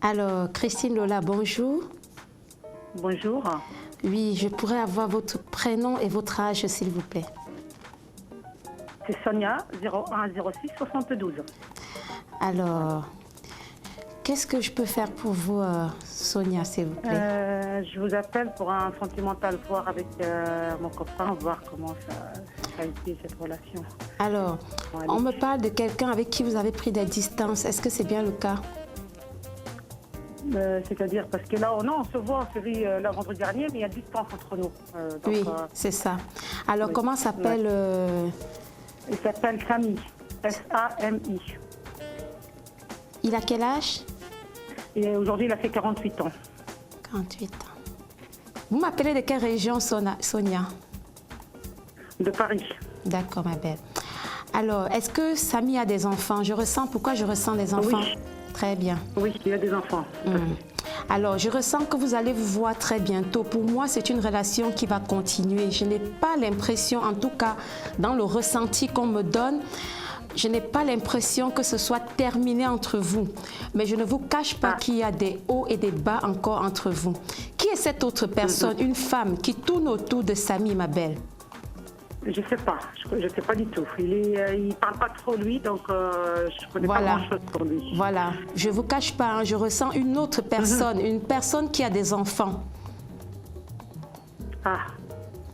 Alors, Christine Lola, bonjour. Bonjour. Oui, je pourrais avoir votre prénom et votre âge, s'il vous plaît. C'est Sonia, 01 06 72. Alors, qu'est-ce que je peux faire pour vous, Sonia, s'il vous plaît? Je vous appelle pour un sentimental, voir avec mon copain, voir comment ça a été cette relation. Alors, on me parle de quelqu'un avec qui vous avez pris des distances. Est-ce que c'est bien le cas? C'est-à-dire, parce que là, on se voit, on se vit le vendredi dernier, mais il y a distance entre nous. Oui, c'est ça. Alors, oui. Comment s'appelle Il s'appelle Sami, S-A-M-I. Il a quel âge? Et aujourd'hui, il a fait 48 ans. 48 ans. Vous m'appelez de quelle région, Sonia? De Paris. D'accord, ma belle. Alors, est-ce que Sami a des enfants? Pourquoi je ressens des enfants? Oui. Très bien. Oui, il a des enfants. Alors, je ressens que vous allez vous voir très bientôt. Pour moi, c'est une relation qui va continuer. Je n'ai pas l'impression, en tout cas, dans le ressenti qu'on me donne, je n'ai pas l'impression que ce soit terminé entre vous. Mais je ne vous cache pas qu'il y a des hauts et des bas encore entre vous. Qui est cette autre personne, une femme qui tourne autour de Sami, ma belle? Je ne sais pas, je ne sais pas du tout. Il ne parle pas trop lui, donc je ne connais pas grand-chose pour lui. Voilà, je ne vous cache pas, hein, je ressens une autre personne, une personne qui a des enfants. Ah,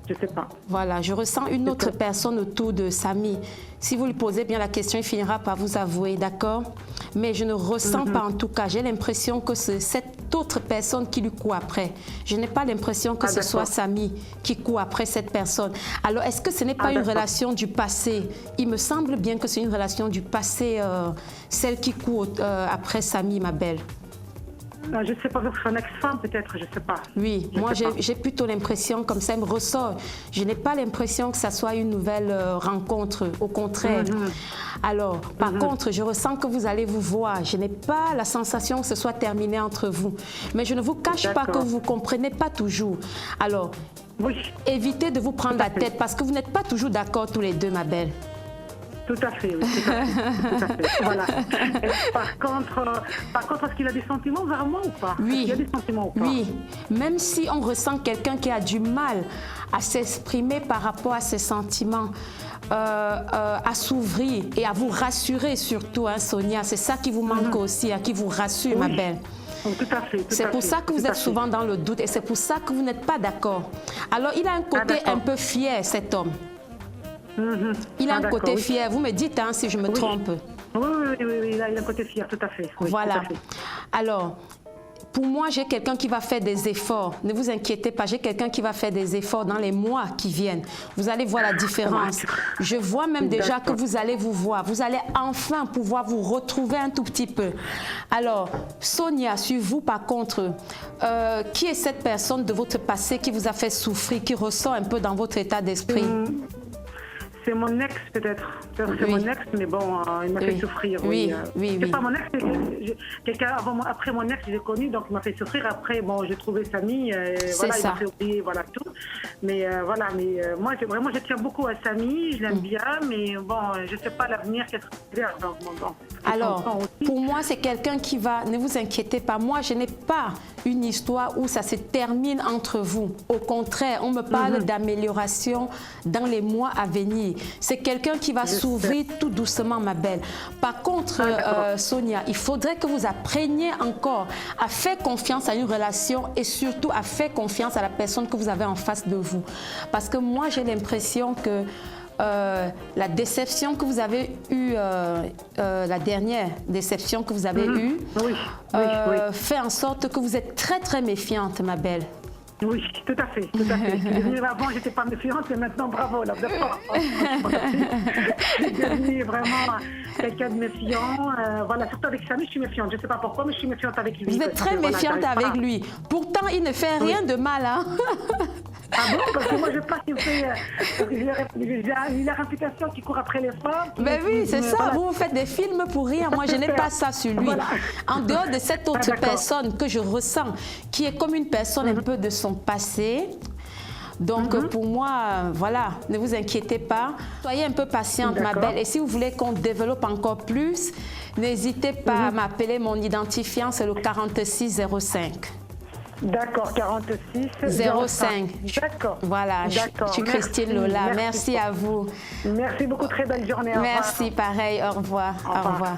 je ne sais pas. Voilà, je ressens une autre personne autour de Sami. Si vous lui posez bien la question, il finira par vous avouer, d'accord? Mais je ne ressens pas en tout cas, j'ai l'impression que c'est cette autre personne qui lui court après. Je n'ai pas l'impression que ce soit Sami qui court après cette personne. Alors, est-ce que ce n'est pas une relation du passé? Il me semble bien que c'est une relation du passé, celle qui court après Sami, ma belle. Je ne sais pas, son ex-femme peut-être, je ne sais pas. Oui, moi j'ai plutôt l'impression, comme ça me ressort, je n'ai pas l'impression que ça soit une nouvelle rencontre, au contraire. Alors, par contre, je ressens que vous allez vous voir. Je n'ai pas la sensation que ce soit terminé entre vous. Mais je ne vous cache pas que vous ne comprenez pas toujours. Alors, évitez de vous prendre la tête parce que vous n'êtes pas toujours d'accord tous les deux, ma belle. Tout à fait, oui, tout à fait, tout à fait. Voilà. Par contre, est-ce qu'il a des sentiments vers moi ou pas? Oui. Il y a des sentiments ou pas? Oui, même si on ressent quelqu'un qui a du mal à s'exprimer par rapport à ses sentiments, à s'ouvrir et à vous rassurer surtout, hein, Sonia, c'est ça qui vous manque aussi, hein, qui vous rassure, ma belle. Tout à fait. C'est pour ça que vous êtes souvent dans le doute et c'est pour ça que vous n'êtes pas d'accord. Alors, il a un côté un peu fier, cet homme. Il a un côté fier. Vous me dites hein, si je me trompe. Oui, il a un côté fier, tout à fait. Oui, voilà. Tout à fait. Alors, pour moi, j'ai quelqu'un qui va faire des efforts. Ne vous inquiétez pas, j'ai quelqu'un qui va faire des efforts dans les mois qui viennent. Vous allez voir la différence. Je vois même déjà que vous allez vous voir. Vous allez enfin pouvoir vous retrouver un tout petit peu. Alors, Sonia, sur vous par contre, qui est cette personne de votre passé qui vous a fait souffrir, qui ressort un peu dans votre état d'esprit? C'est mon ex peut-être. C'est mon ex, mais bon, il m'a fait souffrir. C'est pas mon ex, quelqu'un après mon ex, je l'ai connu, donc il m'a fait souffrir. Après, bon, j'ai trouvé Sami, voilà, il m'a fait oublier, voilà tout. Mais voilà, moi, vraiment, je tiens beaucoup à Sami, je l'aime bien, mais bon, je sais pas l'avenir, qu'est-ce que faire dans mon temps. Alors, pour moi, c'est quelqu'un qui va, ne vous inquiétez pas, moi, je n'ai pas une histoire où ça se termine entre vous. Au contraire, on me parle d'amélioration dans les mois à venir. C'est quelqu'un qui va s'ouvrir tout doucement, ma belle. Par contre, Sonia, il faudrait que vous appreniez encore à faire confiance à une relation et surtout à faire confiance à la personne que vous avez en face de vous. Parce que moi, j'ai l'impression que la déception que vous avez eue, la dernière déception que vous avez eue, fait en sorte que vous êtes très, très méfiante, ma belle. Oui, tout à fait, tout à fait. Avant, j'étais pas méfiante, et maintenant, bravo, là, vous êtes fort. Je suis devenue vraiment quelqu'un de méfiant. Voilà, surtout avec Sami, je suis méfiante. Je ne sais pas pourquoi, mais je suis méfiante avec lui. Vous êtes très méfiante avec lui. Pourtant, il ne fait rien de mal, hein? Ah bon? Parce que moi, je pense qu'il fait... il a la réputation qui court après les femmes. Ben oui, c'est ça. Vous faites des films pour rire. Moi, je n'ai pas ça sur lui. En dehors de cette autre personne que je ressens, qui est comme une personne un peu de son passé, Donc, pour moi, voilà, ne vous inquiétez pas. Soyez un peu patiente, ma belle. Et si vous voulez qu'on développe encore plus, n'hésitez pas à m'appeler. Mon identifiant, c'est le 4605. D'accord, 46 05. D'accord. Voilà, je suis Christine Lola. Merci à vous. Merci beaucoup, très belle journée. Merci, pareil, au revoir. Au revoir.